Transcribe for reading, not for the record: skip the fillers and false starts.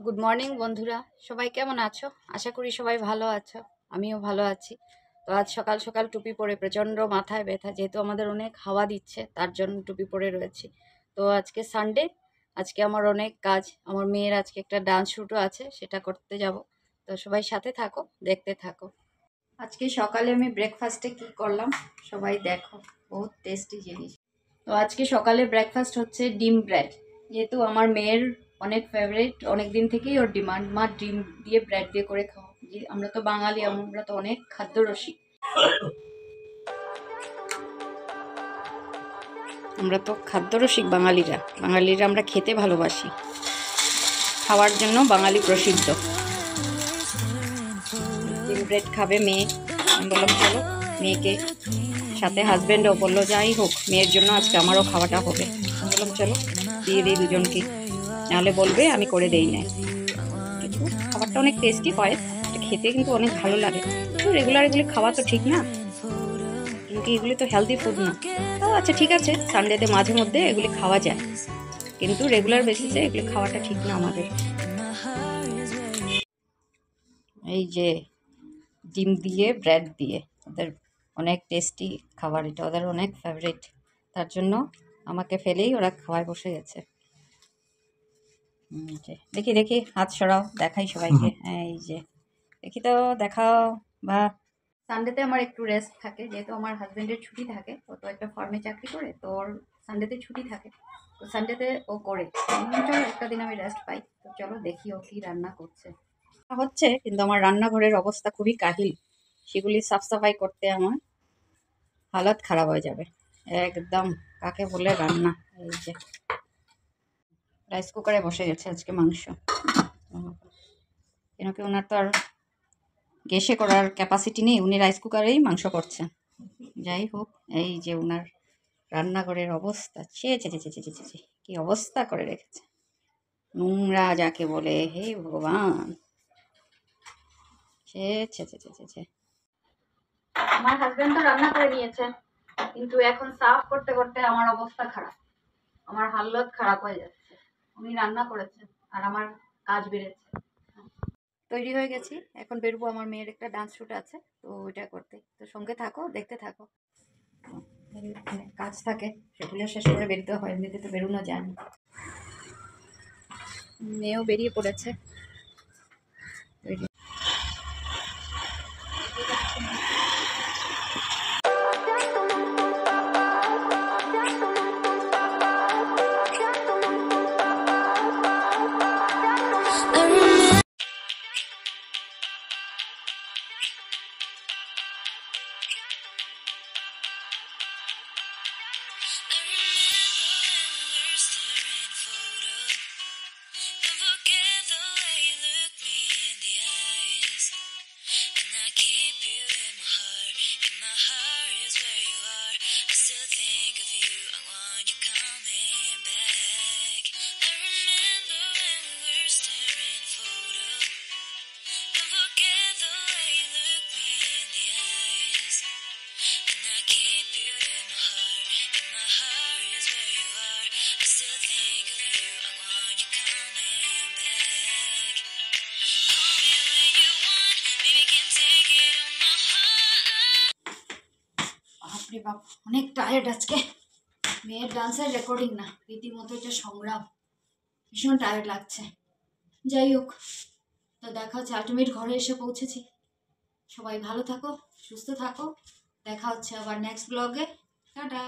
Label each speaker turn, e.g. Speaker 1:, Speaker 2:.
Speaker 1: Good morning বন্ধুরা, সবাই কেমন আছো? আশা করি সবাই ভালো আছো। আমিও ভালো আছি। তো আজ সকাল সকাল টুপি পরে প্রচণ্ড মাথায় ব্যথা, যেহেতু আমাদের অনেক হাওয়া দিচ্ছে তার জন্য টুপি পরে রয়েছি। তো আজকে সানডে, আজকে আমার অনেক কাজ। আমার মেয়ের আজকে একটা ডান্স শ্যুটও আছে, সেটা করতে যাব। তো সবাই সাথে থাকো, দেখতে থাকো। আজকে সকালে আমি ব্রেকফাস্টে কি করলাম সবাই দেখো, বহুত টেস্টি জিনিস। তো আজকে সকালে ব্রেকফাস্ট হচ্ছে ডিম ব্রেড। যেহেতু আমার মেয়ের অনেক ফেভারিট, অনেক দিন থেকেই ওর ডিমান্ড, মা ডিম দিয়ে ব্রেড দিয়ে করে খাও। যে আমরা তো বাঙালি, আমরা তো অনেক খাদ্য রসিক। বাঙালিরা আমরা খেতে ভালোবাসি, খাওয়ার জন্য বাঙালি প্রসিদ্ধ। ডিম ব্রেড খাবে মেয়ে, আমি বললাম চলো মেয়েকে, সাথে হাজব্যান্ডও বললো যাই হোক মেয়ের জন্য আজকে আমারও খাওয়াটা হবে। আমি বললাম চলো দিয়ে দিই দুজনকে, নাহলে বলবে আমি করে দেই না। কিন্তু খাবারটা অনেক টেস্টি হয়, এটা খেতে কিন্তু অনেক ভালো লাগে। কিন্তু রেগুলার এগুলি খাওয়া তো ঠিক না, কিন্তু এগুলি তো হেলদি ফুড না। তো আচ্ছা ঠিক আছে, সানডেতে মাঝে মধ্যে এগুলি খাওয়া যায়, কিন্তু রেগুলার বেসিসে এগুলি খাওয়াটা ঠিক না আমাদের। এই যে ডিম দিয়ে ব্রেড দিয়ে, ওদের অনেক টেস্টি খাবার, এটা ওদের অনেক ফেভারিট। তার জন্য আমাকে ফেলেই ওরা খাওয়ায় বসে গেছে। দেখি দেখি হাত সরাও, দেখাই সবাইকে। এই যে দেখি তো, দেখাও। বা সানডেতে আমার একটু রেস্ট থাকে, যেহেতু আমার হাজব্যান্ডের ছুটি থাকে, ও তো একটা ফার্মে চাকরি করে, তো ওর সানডেতে ছুটি থাকে। তো সানডেতে ও করে, চলো একটা দিন আমি রেস্ট পাই। তো চলো দেখি ও কি রান্না করছে। হচ্ছে কিন্তু আমার রান্নাঘরের অবস্থা খুবই কাহিল, সেগুলি সাফ সাফাই করতে আমার হালত খারাপ হয়ে যাবে একদম। কাকে বলে রান্না। এই যে রাইস কুকারে বসে গেছে আজকে মাংস, কেন কি ওনার তো আর গ্যাসে করার ক্যাপাসিটি নেই, উনি রাইস কুকারেই মাংস করছেন। যাই হোক, এই যে ওনার রান্নাঘরের অবস্থা, ছে ছে ছে ছে ছে ছে ছে, কি অবস্থা করে রেখেছে, নোংরা যাকে বলে, হে ভগবান। ছে ছে ছে ছে ছে ছে। আমার হাজবেন্ড তো রান্না করে নিয়েছে, কিন্তু এখন সাফ করতে করতে আমার অবস্থা খারাপ, আমার হালত খারাপ হয়ে যাচ্ছে। উনি রান্না করেছেন আর আমার কাজ বেড়েছে। তৈরি হয়ে গেছি, এখন বেরোবো, আমার মেয়ের একটা ডান্স শ্যুট আছে, তো ওইটা করতে। তো সঙ্গে থাকো, দেখতে থাকো। কাজ থাকে, সেগুলো শেষ করে বেরোতে হয়, এমনিতে তো বেরোনো যায় না। মেয়েও বেরিয়ে পড়েছে। বাপরে বাপ, অনেক টায়ার্ড আজকে। মেয়ের ডান্সের রেকর্ডিং না, রীতিমতো এটা সংগ্রাম, ভীষণ টায়ার্ড লাগছে। যাই হোক, তো দেখা হচ্ছে, আলটিমেট ঘরে এসে পৌঁছেছি। সবাই ভালো থাকো, সুস্থ থাকো, দেখা হচ্ছে আবার নেক্সট ব্লগে। টাটা।